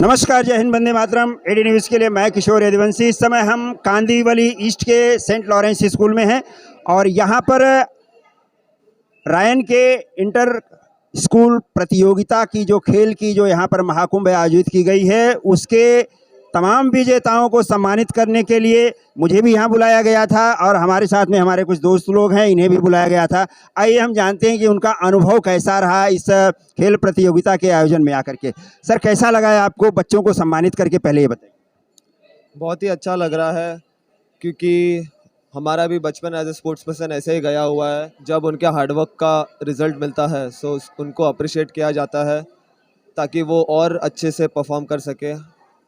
नमस्कार, जय Hind, Vande Mataram. AD news के लिए मैं किशोर यदुवंशी। इस समय हम कांदिवली ईस्ट के सेंट लॉरेंस स्कूल में हैं और यहाँ पर रायन के इंटर स्कूल प्रतियोगिता की जो खेल की जो यहाँ पर महाकुंभ आयोजित की गई है, उसके तमाम विजेताओं को सम्मानित करने के लिए मुझे भी यहाँ बुलाया गया था और हमारे साथ में हमारे कुछ दोस्त लोग हैं, इन्हें भी बुलाया गया था। आइए हम जानते हैं कि उनका अनुभव कैसा रहा इस खेल प्रतियोगिता के आयोजन में आकर के। सर, कैसा लगा है आपको बच्चों को सम्मानित करके, पहले ये बताइए। बहुत ही अच्छा लग रहा है क्योंकि हमारा भी बचपन एज ए स्पोर्ट्स पर्सन ऐसे ही गया हुआ है। जब उनके हार्डवर्क का रिजल्ट मिलता है सो उनको अप्रिशिएट किया जाता है ताकि वो और अच्छे से परफॉर्म कर सके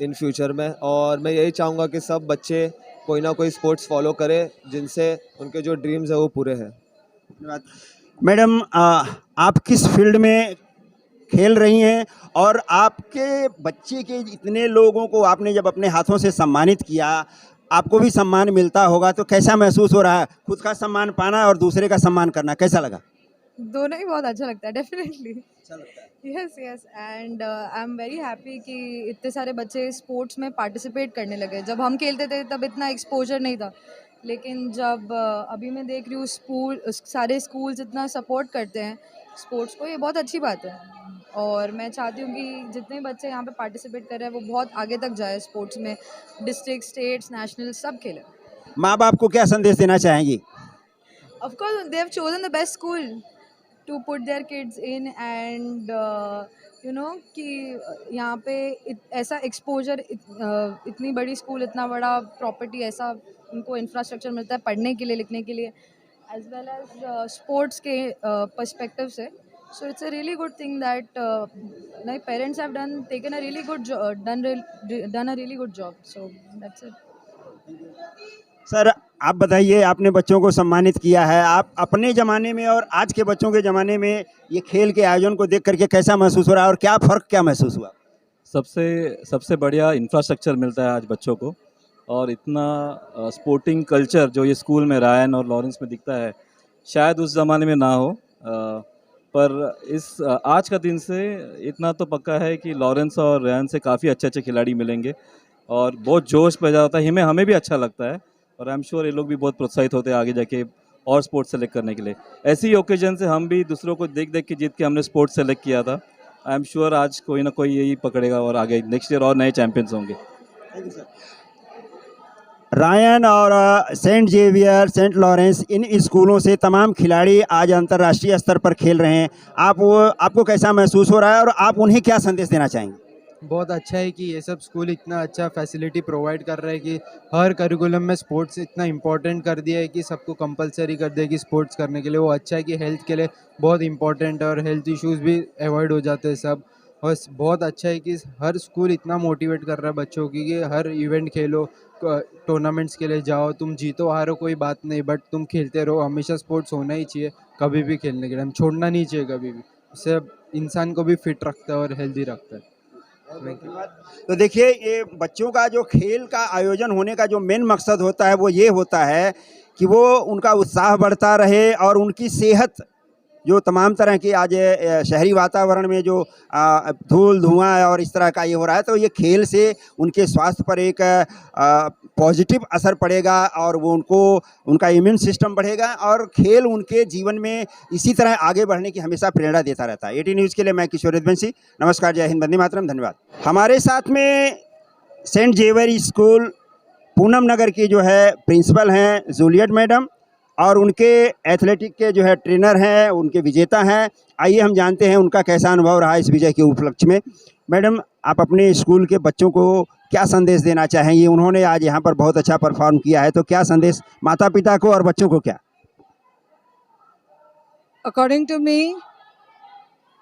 इन फ्यूचर में। और मैं यही चाहूँगा कि सब बच्चे कोई ना कोई स्पोर्ट्स फॉलो करें जिनसे उनके जो ड्रीम्स है वो पूरे हैं। धन्यवाद। मैडम, आप किस फील्ड में खेल रही हैं और आपके बच्चे के इतने लोगों को आपने जब अपने हाथों से सम्मानित किया, आपको भी सम्मान मिलता होगा, तो कैसा महसूस हो रहा है? खुद का सम्मान पाना और दूसरे का सम्मान करना कैसा लगा? दोनों ही बहुत अच्छा लगता है, डेफिनेटली। अच्छा लगता है। Yes yes, and I am very happy कि इतने सारे बच्चे स्पोर्ट्स में पार्टिसिपेट करने लगे। जब हम खेलते थे तब इतना एक्सपोजर नहीं था, लेकिन जब अभी मैं देख रही हूँ सारे स्कूल्स इतना सपोर्ट करते हैं स्पोर्ट्स को, ये बहुत अच्छी बात है। और मैं चाहती हूँ कि जितने बच्चे यहाँ पे पार्टिसिपेट कर रहे हैं वो बहुत आगे तक जाए स्पोर्ट्स में, डिस्ट्रिक्ट, स्टेट्स, नेशनल सब खेलें। माँ बाप को क्या संदेश देना चाहेंगी? Of course, they have chosen the best school to put their kids in, and कि यहाँ पे ऐसा एक्सपोजर, इतनी बड़ी स्कूल, इतना बड़ा प्रॉपर्टी, ऐसा उनको इंफ्रास्ट्रक्चर मिलता है पढ़ने के लिए, लिखने के लिए, एज वेल एज स्पोर्ट्स के पर्सपेक्टिव से। So it's a really good thing that my parents have taken a really good done a really good job, so that's it. Sir, आप बताइए, आपने बच्चों को सम्मानित किया है, आप अपने ज़माने में और आज के बच्चों के ज़माने में ये खेल के आयोजन को देख करके कैसा महसूस हो रहा है और क्या फ़र्क क्या महसूस हुआ? सबसे बढ़िया इंफ्रास्ट्रक्चर मिलता है आज बच्चों को, और इतना स्पोर्टिंग कल्चर जो ये स्कूल में रायन और लॉरेंस में दिखता है, शायद उस ज़माने में ना हो। पर आज का दिन से इतना तो पक्का है कि लॉरेंस और रायन से काफ़ी अच्छे खिलाड़ी मिलेंगे और बहुत जोश पैदा होता है। हमें भी अच्छा लगता है और आई एम श्योर ये लोग भी बहुत प्रोत्साहित होते हैं आगे जाके और स्पोर्ट्स सेलेक्ट करने के लिए। ऐसी ओकेजन से हम भी दूसरों को देख के जीत के हमने स्पोर्ट्स सेलेक्ट किया था। आई एम श्योर आज कोई ना कोई यही पकड़ेगा और आगे नेक्स्ट ईयर और नए चैंपियंस होंगे। Thank you sir. रायन और सेंट जेवियर, सेंट लॉरेंस, इन स्कूलों से तमाम खिलाड़ी आज अंतर्राष्ट्रीय स्तर पर खेल रहे हैं। आपको कैसा महसूस हो रहा है और आप उन्हें क्या संदेश देना चाहेंगे? बहुत अच्छा है कि ये सब स्कूल इतना अच्छा फैसिलिटी प्रोवाइड कर रहा है कि हर करिकुलम में स्पोर्ट्स इतना इम्पोर्टेंट कर दिया है कि सबको कंपलसरी कर दिया कि स्पोर्ट्स करने के लिए। वो अच्छा है कि हेल्थ के लिए बहुत इम्पोर्टेंट है और हेल्थ इश्यूज़ भी अवॉइड हो जाते हैं सब। और बहुत अच्छा है कि हर स्कूल इतना मोटिवेट कर रहा है बच्चों की कि हर इवेंट खेलो, टूर्नामेंट्स के लिए जाओ, तुम जीतो हारो कोई बात नहीं, बट तुम खेलते रहो। हमेशा स्पोर्ट्स होना ही चाहिए, कभी भी खेलने के लिए हम छोड़ना नहीं चाहिए कभी भी। इससे इंसान को भी फिट रखता है और हेल्दी रखता है। तो देखिए, ये बच्चों का जो खेल का आयोजन होने का जो मेन मकसद होता है वो ये होता है कि वो उनका उत्साह बढ़ता रहे और उनकी सेहत, जो तमाम तरह की आज शहरी वातावरण में जो धूल धुआं और इस तरह का ये हो रहा है, तो ये खेल से उनके स्वास्थ्य पर एक पॉजिटिव असर पड़ेगा और वो उनका इम्यून सिस्टम बढ़ेगा और खेल उनके जीवन में इसी तरह आगे बढ़ने की हमेशा प्रेरणा देता रहता है। एटी न्यूज़ के लिए मैं किशोर यदुवंशी। नमस्कार, जय हिंद, वंदे मातरम, धन्यवाद। हमारे साथ में सेंट जेवियर स्कूल पूनम नगर की जो है प्रिंसिपल हैं जूलियट मैडम, और उनके एथलेटिक के जो है ट्रेनर हैं, उनके विजेता हैं। आइए हम जानते हैं उनका कैसा अनुभव रहा इस विजय के उपलक्ष्य में। मैडम, आप अपने स्कूल के बच्चों को क्या संदेश देना चाहेंगे? उन्होंने आज यहाँ पर बहुत अच्छा परफॉर्म किया है, तो क्या संदेश माता पिता को और बच्चों को क्या? According to me,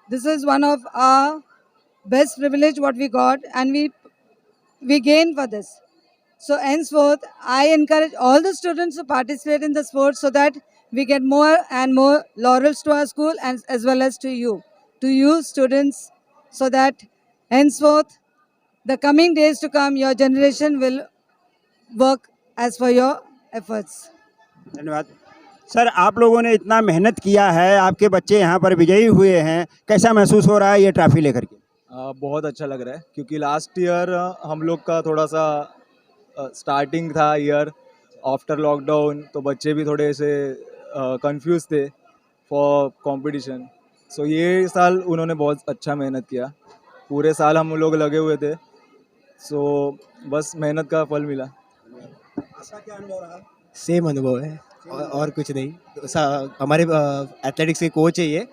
this is one of our best privilege what we got, and we gain for this. So henceforth, I encourage all the students to participate in the sports so that we get more and more laurels to our school and as well as to you students, so that henceforth, the coming days to come, your generation will work as for your efforts. धन्यवाद। Sir, आप लोगों ने इतना मेहनत किया है, आपके बच्चे यहाँ पर विजयी हुए हैं, कैसा महसूस हो रहा है ये ट्रॉफी लेकर के? बहुत अच्छा लग रहा है क्योंकि लास्ट ईयर हम लोग का थोड़ा सा स्टार्टिंग था ईयर आफ्टर लॉकडाउन, तो बच्चे भी थोड़े से कंफ्यूज थे फॉर कंपटीशन। सो ये साल उन्होंने बहुत अच्छा मेहनत किया, पूरे साल हम लोग लगे हुए थे, सो बस मेहनत का फल मिला। आपका क्या अनुभव रहा? सेम अनुभव है और कुछ नहीं। हमारे एथलेटिक्स के कोच है ये,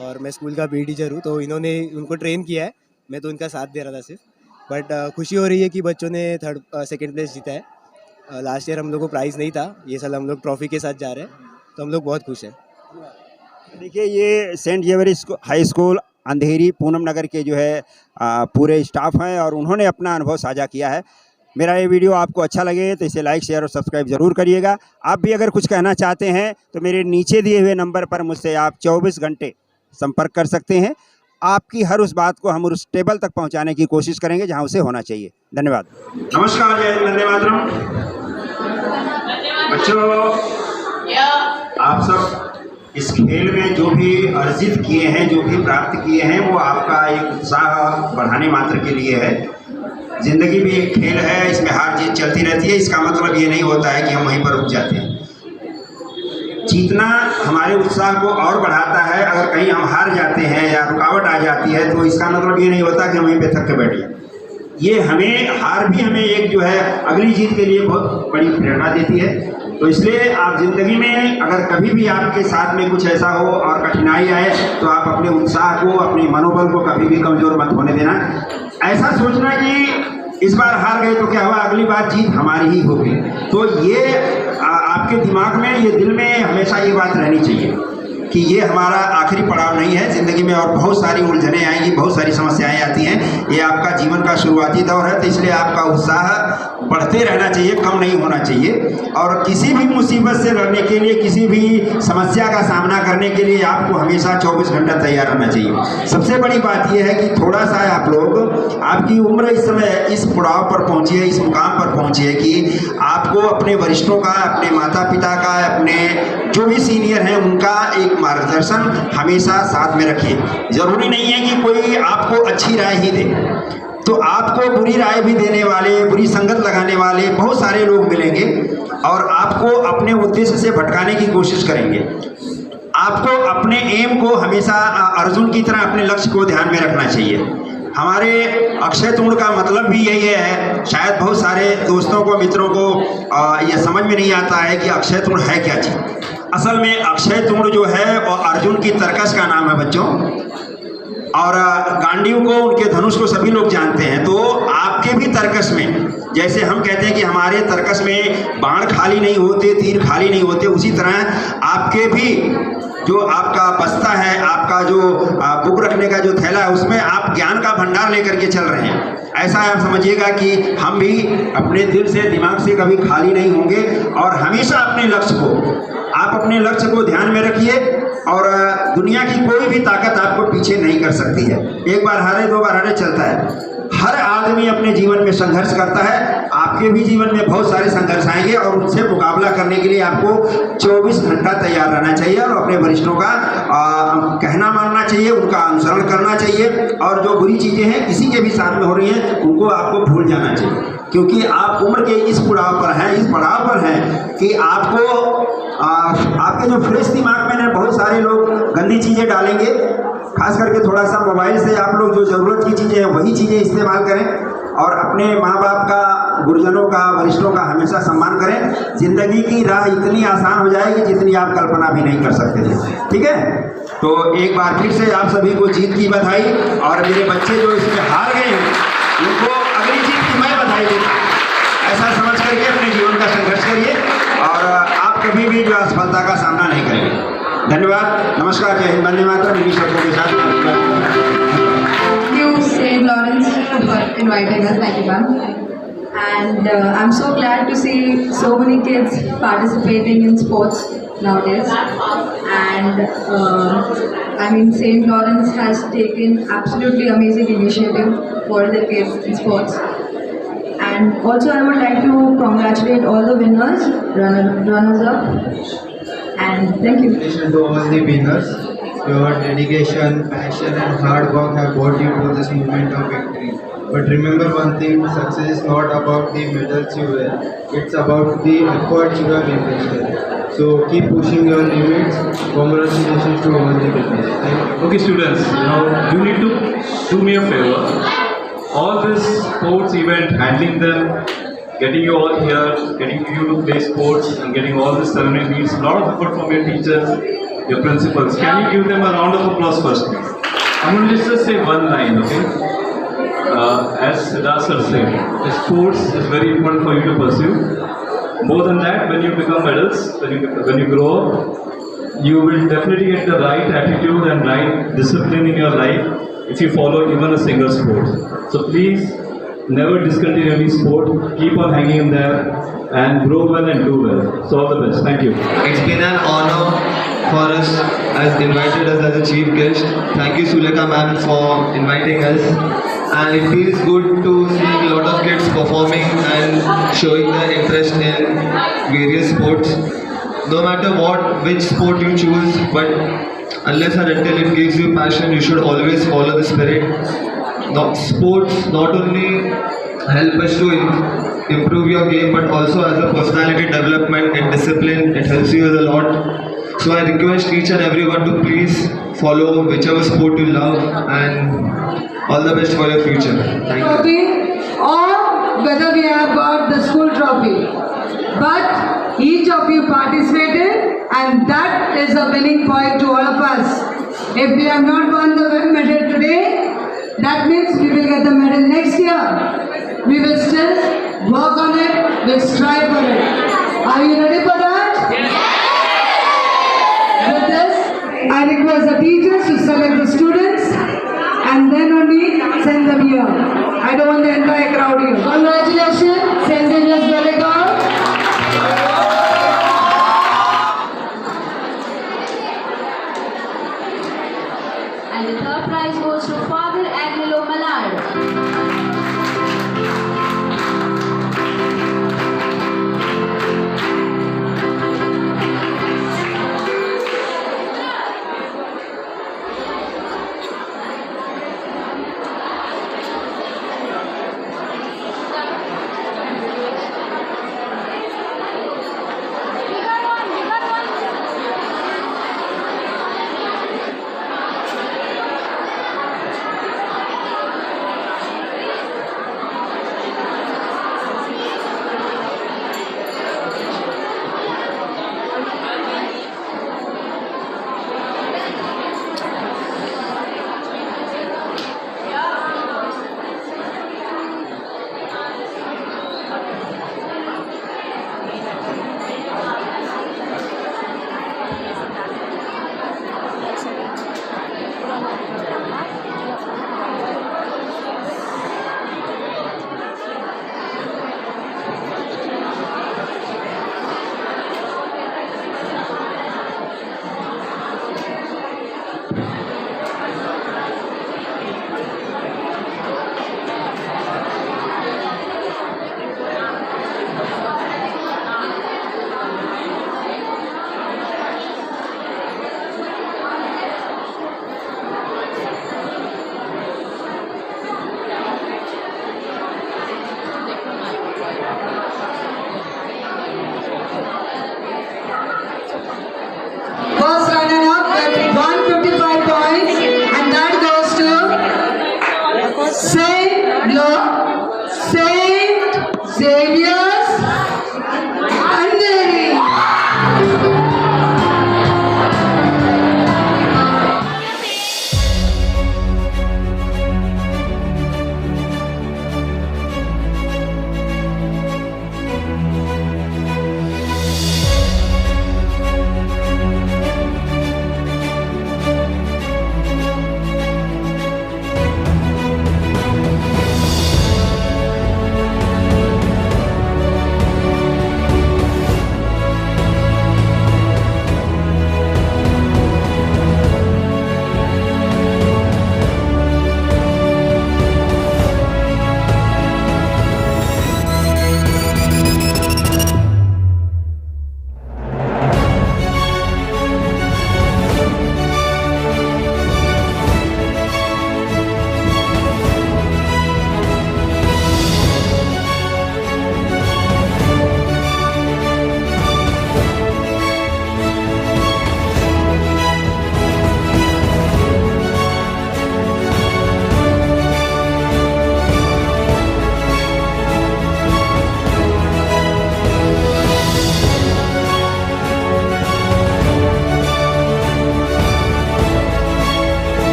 और मैं स्कूल का पीटी टीचर हूँ, तो इन्होंने उनको ट्रेन किया है, मैं तो उनका साथ दे रहा था सिर्फ। बट खुशी हो रही है कि बच्चों ने सेकंड प्लेस जीता है। लास्ट ईयर हम लोग को प्राइज़ नहीं था, ये साल हम लोग ट्रॉफी के साथ जा रहे हैं, तो हम लोग बहुत खुश हैं। देखिए ये सेंट जेवियर्स हाई स्कूल अंधेरी पूनम नगर के जो है पूरे स्टाफ हैं और उन्होंने अपना अनुभव साझा किया है। मेरा ये वीडियो आपको अच्छा लगे तो इसे लाइक शेयर और सब्सक्राइब ज़रूर करिएगा। आप भी अगर कुछ कहना चाहते हैं तो मेरे नीचे दिए हुए नंबर पर मुझसे आप 24 घंटे संपर्क कर सकते हैं। आपकी हर उस बात को हम उस टेबल तक पहुंचाने की कोशिश करेंगे जहां उसे होना चाहिए। धन्यवाद। नमस्कार, जय हिंद, वंदे मातरम। बच्चों, आप सब इस खेल में जो भी अर्जित किए हैं, जो भी प्राप्त किए हैं, वो आपका एक उत्साह बढ़ाने मात्र के लिए है। जिंदगी भी एक खेल है, इसमें हार जीत चलती रहती है। इसका मतलब ये नहीं होता है कि हम वहीं पर रुक जाते हैं। जीतना हमारे उत्साह को और बढ़ाता है। अगर कहीं हम हार जाते हैं या रुकावट आ जाती है तो इसका मतलब ये नहीं होता कि हम वहीं पे थक के बैठ जाए। ये हमें हार भी हमें एक जो है अगली जीत के लिए बहुत बड़ी प्रेरणा देती है। तो इसलिए आप ज़िंदगी में अगर कभी भी आपके साथ में कुछ ऐसा हो और कठिनाई आए तो आप अपने उत्साह को, अपने मनोबल को कभी भी कमज़ोर मत होने देना। ऐसा सोचना कि इस बार हार गए तो क्या हुआ, अगली बार जीत हमारी ही होगी। तो ये आपके दिमाग में, ये दिल में हमेशा ये बात रहनी चाहिए कि ये हमारा आखिरी पड़ाव नहीं है। ज़िंदगी में और बहुत सारी उलझनें आएंगी, बहुत सारी समस्याएं आती हैं। ये आपका जीवन का शुरुआती दौर है, तो इसलिए आपका उत्साह बढ़ते रहना चाहिए, कम नहीं होना चाहिए। और किसी भी मुसीबत से लड़ने के लिए, किसी भी समस्या का सामना करने के लिए आपको हमेशा 24 घंटा तैयार रहना चाहिए। सबसे बड़ी बात यह है कि थोड़ा सा आप लोग, आपकी उम्र इस समय इस पड़ाव पर पहुँची है, इस मुकाम पर पहुँची है कि आपको अपने वरिष्ठों का, अपने माता पिता का, अपने जो भी सीनियर हैं उनका एक मार्गदर्शन हमेशा साथ में रखिए। ज़रूरी नहीं है कि कोई आपको अच्छी राय ही दे, तो आपको बुरी राय भी देने वाले, बुरी संगत लगाने वाले बहुत सारे लोग मिलेंगे और आपको अपने उद्देश्य से भटकाने की कोशिश करेंगे। आपको अपने एम को हमेशा अर्जुन की तरह अपने लक्ष्य को ध्यान में रखना चाहिए। हमारे अक्षय तृण का मतलब भी यही है। शायद बहुत सारे दोस्तों को, मित्रों को ये समझ में नहीं आता है कि अक्षय तृण है क्या चीज़। असल में अक्षय तृण जो है वो अर्जुन की तरकश का नाम है बच्चों, और गांडीव को, उनके धनुष को सभी लोग जानते हैं। तो आपके भी तरकश में, जैसे हम कहते हैं कि हमारे तरकश में बाण खाली नहीं होते, तीर खाली नहीं होते, उसी तरह आपके भी जो आपका बस्ता है, आपका जो बुक रखने का जो थैला है, उसमें आप ज्ञान का भंडार लेकर के चल रहे हैं। ऐसा आप समझिएगा कि हम भी अपने दिल से, दिमाग से कभी खाली नहीं होंगे और हमेशा अपने लक्ष्य को, आप अपने लक्ष्य को ध्यान में रखिए और दुनिया की कोई भी ताकत आपको पीछे नहीं कर सकती है। एक बार हारे, दो बार हारे चलता है। हर आदमी अपने जीवन में संघर्ष करता है। आपके भी जीवन में बहुत सारे संघर्ष आएंगे और उनसे मुकाबला करने के लिए आपको 24 घंटा तैयार रहना चाहिए और अपने वरिष्ठों का कहना मानना चाहिए, उनका अनुसरण करना चाहिए। और जो बुरी चीज़ें हैं किसी के भी साथ में हो रही हैं, उनको आपको भूल जाना चाहिए, क्योंकि आप उम्र के इस पड़ाव पर हैं, इस पड़ाव पर हैं कि आपको आपके जो फ्रेश दिमाग में बहुत सारे लोग गंदी चीज़ें डालेंगे। खास करके थोड़ा सा मोबाइल से आप लोग जो ज़रूरत की चीज़ें हैं वही चीज़ें इस्तेमाल करें और अपने माँ बाप का, गुरुजनों का, वरिष्ठों का हमेशा सम्मान करें। ज़िंदगी की राह इतनी आसान हो जाएगी जितनी आप कल्पना भी नहीं कर सकते थे। ठीक है, तो एक बार फिर से आप सभी को जीत की बधाई। और मेरे बच्चे जो इसमें हार गए हैं उनको अगली जीत की मैं बधाई देता हूँ। ऐसा समझ करके अपने जीवन का संघर्ष करिए और आप कभी भी जो असफलता का सामना नहीं करेंगे। धन्यवाद, नमस्कार, जय हिंद, वंदे मातरम। इन्हीं शब्दों के साथ Thank you, St. Lawrence, for inviting us. Thank you, ma'am. And I'm so glad to see so many kids participating in sports nowadays. And I mean, St. Lawrence has taken absolutely amazing initiative for the kids in sports. And also, I would like to congratulate all the winners, runners up. And thank you. Congratulations to all the winners. your dedication, passion, and hard work have brought you to this moment of victory. But remember one thing, success is not about the medals you wear, it's about the efforts you have invested. So keep pushing your limits. Congratulations to all the winners. Thank you. Okay, students, you need to do me a favor. All this sports event, handling them, getting you all here, getting you to play sports, and getting all this ceremony needs a lot of effort from your teachers, your principals. Can you give them a round of applause first, please? I'm going to just say one line, okay? As Siddharth sir said, sports is very important for you to pursue. More than that, when you become adults, when you grow up, you will definitely get the right attitude and right discipline in your life if you follow even a single sport. So please, never discontinue any sport. Keep on hanging in there and grow well and do well. So all the best. Thank you. It's been an honor for us as invited us as a chief guest. Thank you Sulekha ma'am for inviting us. And it feels good to see a lot of kids performing and showing their interest in various sports. No matter which sport you choose, but unless and until it gives you passion, you should always follow the spirit. Sports not only help us to improve your game, but also as a personality development and discipline, it helps you a lot. So I request each and everyone to please follow whichever sport you love, and all the best for your future. Thank you. Trophy, or whether we have got the school trophy. But each of you participated, and that is a winning point to all of us. If we have not won the medal today, that means we will get the medal next year. We will still work on it, we'll strive for it. Are you ready for that? With this, I request the teachers to select the students and then only send them here. I don't want the entire crowd here. Congratulations, St. Xavier's Delegate. And the third prize goes to Father Agnello Malad.